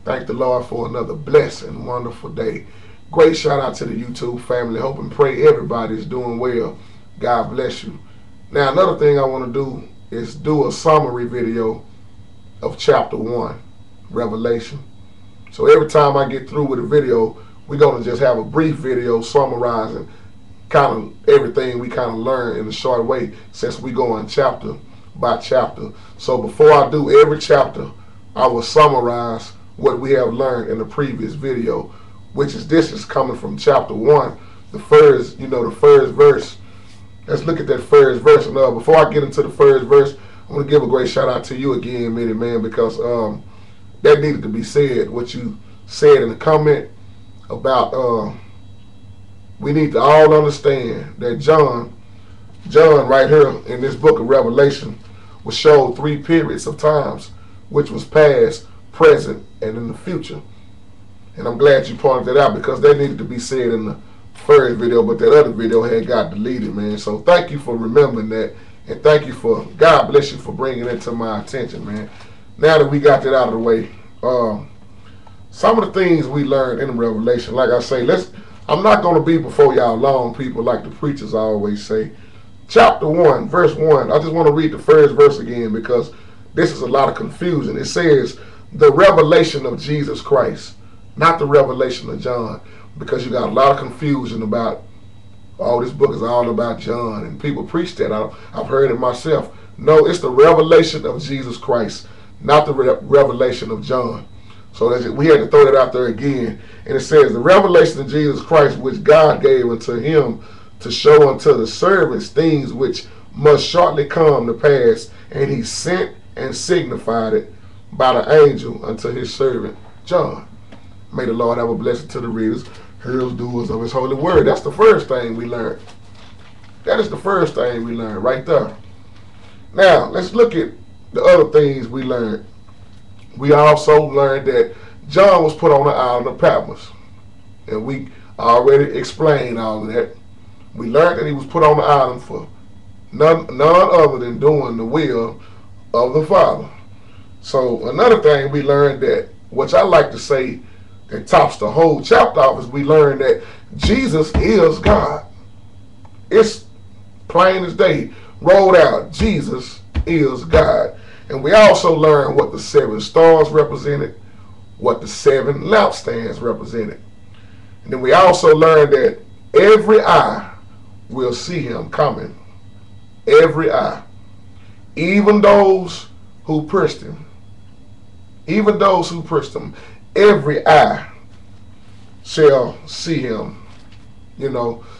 Thank the Lord for another blessed and wonderful day. Great shout out to the YouTube family. Hope and pray everybody's doing well. God bless you. Now, another thing I want to do is do a summary video of chapter 1, Revelation. So every time I get through with a video, we're going to just have a brief video summarizing kind of everything we kind of learned in a short way since we go on chapter by chapter. So before I do every chapter, I will summarize what we have learned in the previous video, which is this is coming from chapter 1, the first verse. Let's look at that first verse. And before I get into the first verse, I want to give a great shout out to you again, Minnie Man, because that needed to be said. What you said in the comment about we need to all understand that John right here in this book of Revelation was showed 3 periods of times, which was past, present, and in the future. And I'm glad you pointed that out because that needed to be said in the first video, but that other video had got deleted, man. So thank you for remembering that, and thank you for, God bless you for bringing it to my attention, man. Now that we got that out of the way, some of the things we learned in Revelation, like I say, I'm not going to be before y'all long, people, like the preachers always say. Chapter 1, verse 1, I just want to read the first verse again because this is a lot of confusion. It says, the revelation of Jesus Christ, not the revelation of John, because you got a lot of confusion about, oh, this book is all about John, and people preach that. I've heard it myself. No, it's the revelation of Jesus Christ, not the revelation of John. So we had to throw that out there again. And it says, the revelation of Jesus Christ, which God gave unto him to show unto the servants things which must shortly come to pass, and he sent and signified it by the angel unto his servant John. May the Lord have a blessing to the readers, hearers, doers of his holy word. That's the first thing we learned. That is the first thing we learned right there. Now, let's look at the other things we learned. We also learned that John was put on the island of Patmos. And we already explained all of that. We learned that he was put on the island for none other than doing the will of the Father. So another thing we learned that, which I like to say, that tops the whole chapter off, is we learned that Jesus is God. It's plain as day, rolled out, Jesus is God. And we also learned what the 7 stars represented, what the 7 lampstands represented. And then we also learned that every eye will see him coming. Every eye. Even those who pierced him. Even those who pierced him. Every eye shall see him.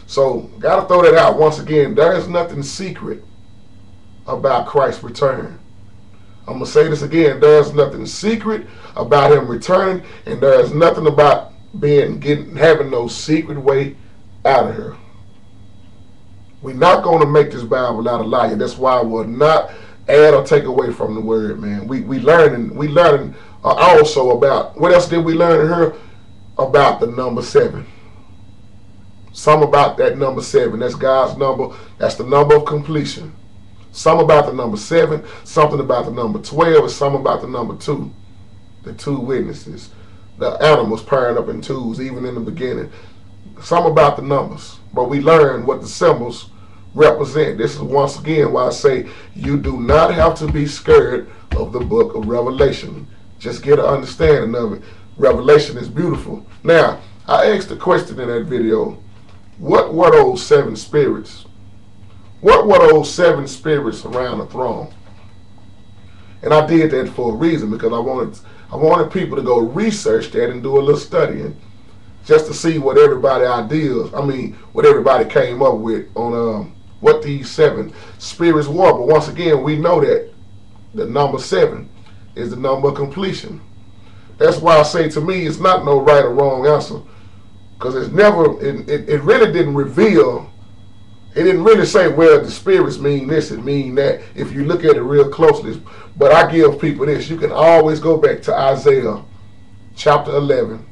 So got to throw that out once again. There is nothing secret about Christ's return. I'm going to say this again. There's nothing secret about him returning, and there's nothing about having no secret way out of here. We're not going to make this Bible out of lie. That's why I will not add or take away from the word, man. We learning also about, what else did we learn here? About the number 7. Some about that number 7. That's God's number. That's the number of completion. Some about the number 7, something about the number 12, and some about the number 2. The 2 witnesses. The animals pairing up in 2s, even in the beginning. Some about the numbers. But we learn what the symbols represent. This is once again why I say you do not have to be scared of the book of Revelation. Just get an understanding of it. Revelation is beautiful. Now, I asked the question in that video, what were those 7 spirits? What were those 7 spirits around the throne? And I did that for a reason, because I wanted people to go research that and do a little studying, just to see what what everybody came up with on what these 7 spirits were. But once again, we know that the number 7 is the number of completion. That's why I say, to me, it's not no right or wrong answer, because it really didn't reveal. It didn't really say, well, the spirits mean this and mean that, if you look at it real closely. But I give people this. You can always go back to Isaiah chapter 11,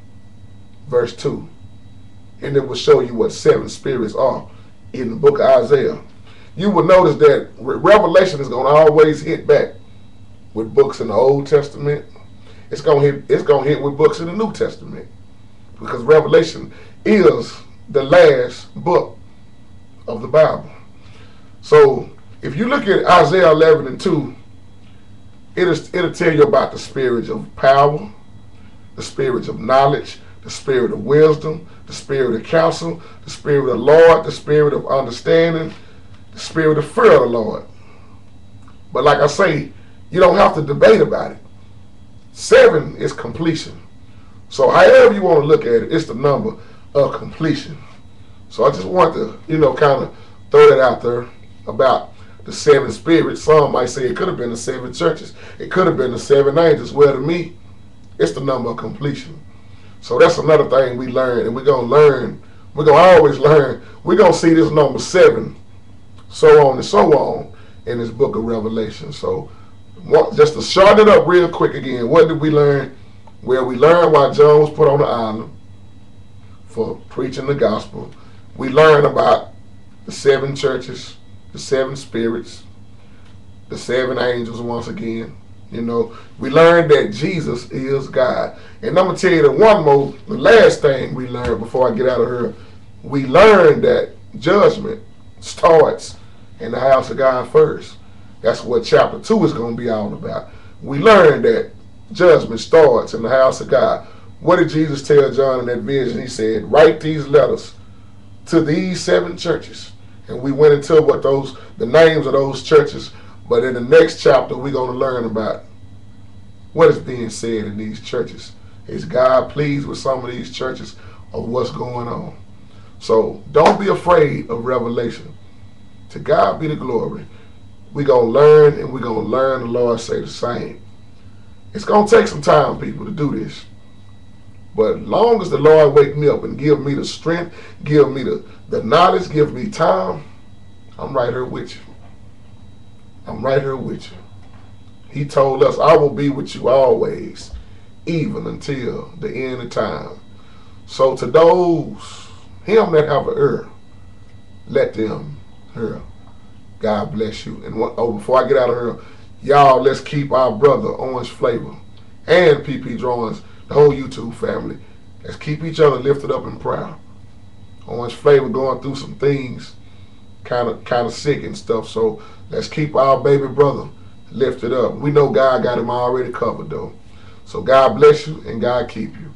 verse 2. And it will show you what 7 spirits are in the book of Isaiah. You will notice that Revelation is going to always hit back with books in the Old Testament It's gonna hit with books in the New Testament, because Revelation is the last book of the Bible. So if you look at Isaiah 11:2, it'll tell you about the spirits of power, the spirits of knowledge, the spirit of wisdom, the spirit of counsel, the spirit of the Lord, the spirit of understanding, the spirit of fear of the Lord. But like I say, you don't have to debate about it. 7 is completion. So however you want to look at it, it's the number of completion. So I just want to, kind of throw that out there about the 7 spirits. Some might say it could have been the 7 churches. It could have been the 7 angels. Well, to me, it's the number of completion. So that's another thing we learn, and we're going to learn. We're going to always learn. We're going to see this number 7, so on and so on, in this book of Revelation. So just to shorten it up real quick again, what did we learn? Well, we learned why John was put on the island for preaching the gospel. We learned about the 7 churches, the 7 spirits, the 7 angels once again. We learned that Jesus is God. And I'm going to tell you the last thing we learned before I get out of here. We learned that judgment starts in the house of God first. That's what chapter 2 is going to be all about. We learned that judgment starts in the house of God. What did Jesus tell John in that vision? He said, write these letters to these 7 churches. And we went into the names of those churches. But in the next chapter, we're going to learn about what is being said in these churches. Is God pleased with some of these churches, or what's going on? So don't be afraid of revelation. To God be the glory. We're going to learn, and we're going to learn the Lord say the same. It's going to take some time, people, to do this. But as long as the Lord wake me up and give me the strength, give me the knowledge, give me time, I'm right here with you. I'm right here with you. He told us, I will be with you always, even until the end of time. So to those, him that have an ear, let them hear. God bless you. And before I get out of here, y'all, let's keep our brother Orange Flavor and PP Drawings, the whole YouTube family, let's keep each other lifted up in prayer. Orange Flavor going through some things, kind of sick and stuff, so let's keep our baby brother lifted up. We know God got him already covered, though. So God bless you and God keep you.